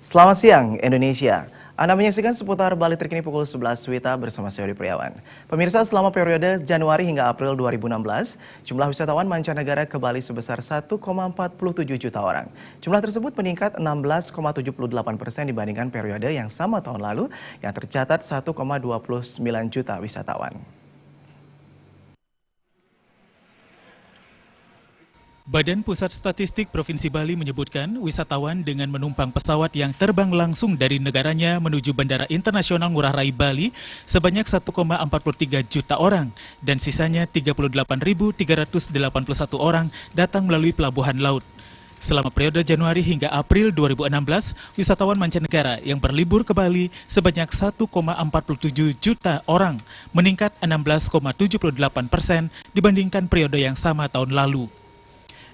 Selamat siang Indonesia. Anda menyaksikan seputar Bali terkini pukul 11 WITA bersama saya Yodi Priawan. Pemirsa, selama periode Januari hingga April 2016, jumlah wisatawan mancanegara ke Bali sebesar 1,47 juta orang. Jumlah tersebut meningkat 16,78% dibandingkan periode yang sama tahun lalu yang tercatat 1,29 juta wisatawan. Badan Pusat Statistik Provinsi Bali menyebutkan wisatawan dengan menumpang pesawat yang terbang langsung dari negaranya menuju Bandara Internasional Ngurah Rai Bali sebanyak 1,43 juta orang dan sisanya 38.381 orang datang melalui pelabuhan laut. Selama periode Januari hingga April 2016, wisatawan mancanegara yang berlibur ke Bali sebanyak 1,47 juta orang, meningkat 16,78% dibandingkan periode yang sama tahun lalu.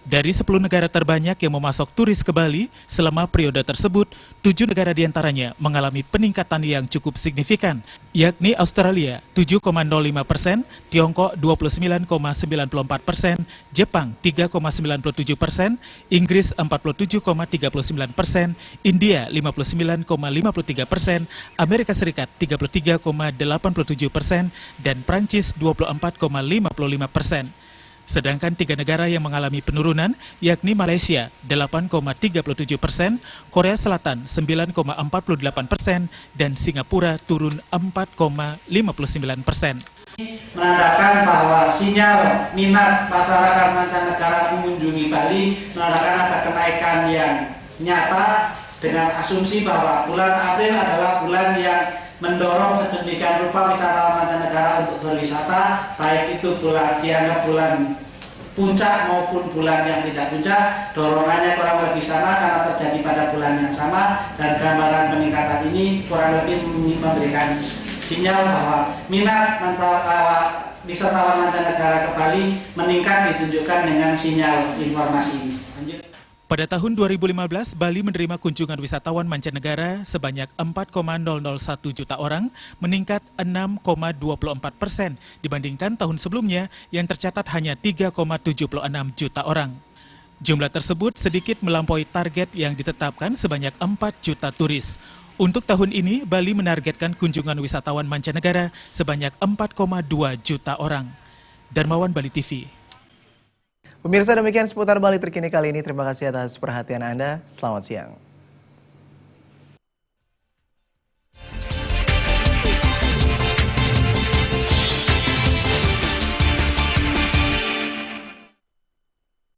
Dari 10 negara terbanyak yang memasok turis ke Bali, selama periode tersebut, 7 negara diantaranya mengalami peningkatan yang cukup signifikan, yakni Australia 7,05%, Tiongkok 29,94%, Jepang 3,97%, Inggris 47,39%, India 59,53%, Amerika Serikat 33,87%, dan Prancis 24,55%. Sedangkan 3 negara yang mengalami penurunan yakni Malaysia 8,37%, Korea Selatan 9,48%, dan Singapura turun 4,59%. Menandakan bahwa sinyal minat masyarakat mancanegara mengunjungi Bali menandakan ada kenaikan yang nyata dengan asumsi bahwa bulan April adalah bulan yang mendorong sedemikian rupa wisatawan mancanegara untuk berwisata, baik itu dianggap bulan puncak maupun bulan yang tidak puncak, dorongannya kurang lebih sama karena terjadi pada bulan yang sama, dan gambaran peningkatan ini kurang lebih memberikan sinyal bahwa minat wisatawan mancanegara ke Bali meningkat ditunjukkan dengan sinyal informasi ini. Lanjut. Pada tahun 2015, Bali menerima kunjungan wisatawan mancanegara sebanyak 4,001 juta orang, meningkat 6,24% dibandingkan tahun sebelumnya yang tercatat hanya 3,76 juta orang. Jumlah tersebut sedikit melampaui target yang ditetapkan sebanyak 4 juta turis. Untuk tahun ini, Bali menargetkan kunjungan wisatawan mancanegara sebanyak 4,2 juta orang. Darmawan, Bali TV. Pemirsa, demikian seputar Bali terkini kali ini. Terima kasih atas perhatian Anda. Selamat siang.